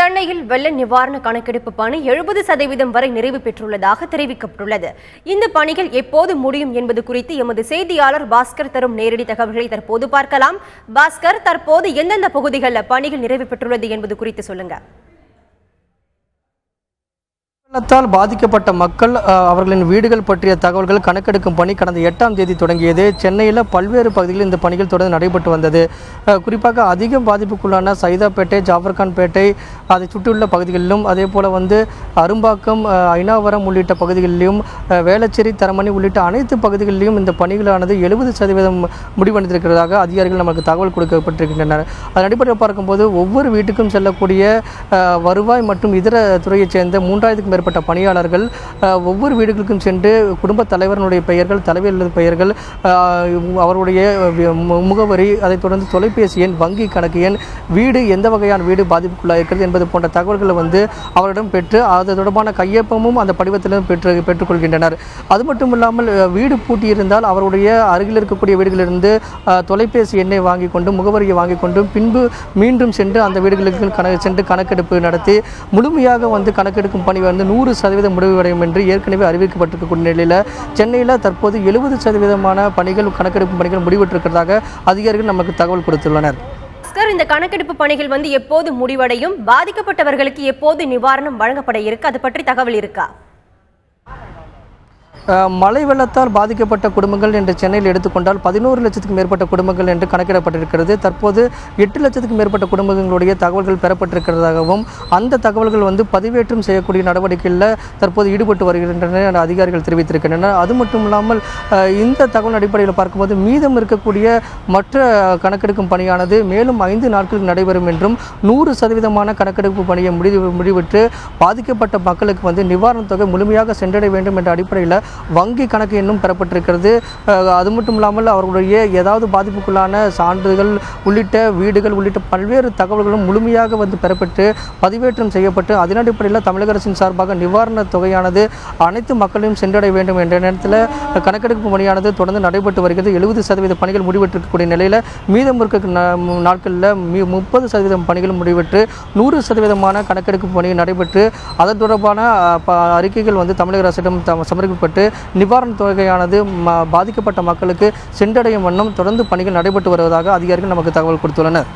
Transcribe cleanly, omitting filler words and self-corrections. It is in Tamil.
சென்னையில் வெள்ள நிவாரண கணக்கெடுப்பு பணி 70% வரை நிறைவு பெற்றுள்ளதாக தெரிவிக்கப்பட்டுள்ளது. இந்த பணிகள் எப்போது முடியும் என்பது குறித்து எமது செய்தியாளர் பாஸ்கர் தரும் நேரடி தகவல்களை தற்போது பார்க்கலாம். பாஸ்கர், தற்போது எந்தெந்த பகுதிகளில் பணிகள் நிறைவு பெற்றுள்ளது என்பது குறித்து சொல்லுங்க. வெள்ளத்தால் பாதிக்கப்பட்ட மக்கள் அவர்களின் வீடுகள் பற்றிய தகவல்கள் கணக்கெடுக்கும் பணி கடந்த 8ஆம் தேதி தொடங்கியது. சென்னையில் பல்வேறு பகுதிகளில் இந்த பணிகள் தொடர்ந்து நடைபெற்று வந்தது. குறிப்பாக அதிக பாதிப்புக்குள்ளான சைதாப்பேட்டை, ஜாஃபர்கான்பேட்டை, அதை சுற்றியுள்ள பகுதிகளிலும், அதே போல் அரும்பாக்கம், ஐனாவரம் உள்ளிட்ட பகுதிகளிலும், வேளச்சேரி, தரமணி உள்ளிட்ட அனைத்து பகுதிகளிலும் இந்த பணிகளானது 70% முடிவடைந்திருக்கிறதாக அதிகாரிகள் நமக்கு தகவல் கொடுக்கப்பட்டிருக்கின்றனர். அதன் அடிப்படையில் பார்க்கும்போது ஒவ்வொரு வீட்டுக்கும் செல்லக்கூடிய வருவாய் மற்றும் இதர துறையைச் சேர்ந்த 3000க்கும் மேற்பட்ட பணியாளர்கள் ஒவ்வொரு வீடுகளுக்கும் சென்று குடும்பத் தலைவர்களுடைய பெயர்கள், தலைவர்களது பெயர்கள், அவருடைய முகவரி, அதைத் தொடர்ந்து தொலைபேசி எண், வங்கி கணக்கு எண், வீடு எந்த வகையான வீடு பாதிப்புக்குள்ளாக இருக்கிறது என்பது போன்ற தகவல்களை அவரிடம் பெற்று அது தொடர்பான கையொப்பமும் அந்த படிவத்திலும் பெற்றுக்கொள்கின்றனர். அது மட்டும் இல்லாமல் வீடு பூட்டியிருந்தால் அவருடைய அருகில் இருக்கக்கூடிய வீடுகளிலிருந்து தொலைபேசி எண்ணை வாங்கி கொண்டு, முகவரியை வாங்கி கொண்டு பின்பு மீண்டும் சென்று அந்த வீடுகளுக்கு சென்று கணக்கெடுப்பு நடத்தி முழுமையாக கணக்கெடுக்கும் பணி 100% முடிவடையும் என்று ஏற்கனவே அறிவிக்கப்பட்டிருக்கக்கூடிய நிலையில் சென்னையில் தற்போது 70% பணிகள், கணக்கெடுப்பு பணிகள் முடிவெற்றிருக்கிறதாக அதிகாரிகள் நமக்கு தகவல் கொடுத்துள்ளனர். இந்த கணக்கெடுப்பு பணிகள் எப்போது முடிவடையும், பாதிக்கப்பட்டவர்களுக்கு எப்போது நிவாரணம் வழங்கப்பட இருக்கு, அது பற்றி தகவல் இருக்கா? மழை வெள்ளத்தால் பாதிக்கப்பட்ட குடும்பங்கள் என்று சென்னையில் எடுத்துக்கொண்டால் 11 லட்சத்துக்கும் மேற்பட்ட குடும்பங்கள் என்று கணக்கிடப்பட்டிருக்கிறது. தற்போது 8 லட்சத்துக்கும் மேற்பட்ட குடும்பங்களுடைய தகவல்கள் பெறப்பட்டிருக்கிறதாகவும் அந்த தகவல்கள் பதிவேற்றம் செய்யக்கூடிய நடவடிக்கையில் தற்போது ஈடுபட்டு வருகின்றன என அதிகாரிகள் தெரிவித்திருக்கின்றனர். அது மட்டும் இல்லாமல் இந்த தகவல் அடிப்படையில் பார்க்கும்போது மீதம் இருக்கக்கூடிய மற்ற கணக்கெடுக்கும் பணியானது மேலும் 5 நாட்களுக்கு நடைபெறும் என்றும் 100% கணக்கெடுப்பு பணியை முடிவிட்டு பாதிக்கப்பட்ட மக்களுக்கு நிவாரணத் தொகை முழுமையாக சென்றடைய வேண்டும் என்ற அடிப்படையில் வங்கி கணக்கு எண்ணும் பெறப்பட்டிருக்கிறது. அது மட்டும் இல்லாமல் அவர்களுடைய ஏதாவது பாதிப்புக்குள்ளான சான்றுகள் உள்ளிட்ட வீடுகள் உள்ளிட்ட பல்வேறு தகவல்களும் முழுமையாக பெறப்பட்டு பதிவேற்றம் செய்யப்பட்டு அதன் அடிப்படையில் தமிழக அரசின் சார்பாக நிவாரணத் தொகையானது அனைத்து மக்களையும் சென்றடைய வேண்டும் என்ற நேரத்தில் கணக்கெடுப்பு பணியானது தொடர்ந்து நடைபெற்று வருகிறது. 70% பணிகள் முடிவெற்றிருக்கக்கூடிய நிலையில் மீதம் இருக்க நாட்களில் 30% பணிகள் முடிவெற்று 100% கணக்கெடுப்பு பணிகள் நடைபெற்று அதன் தொடர்பான அறிக்கைகள் தமிழக அரசிடம் சமர்ப்பிக்கப்பட்டு நிவாரணத் தொகையானது பாதிக்கப்பட்ட மக்களுக்கு சென்றடையும் வண்ணம் தொடர்ந்து பணிகள் நடைபெற்று வருவதாக அதிகாரிகள் நமக்கு தகவல் கொடுத்துள்ளனர்.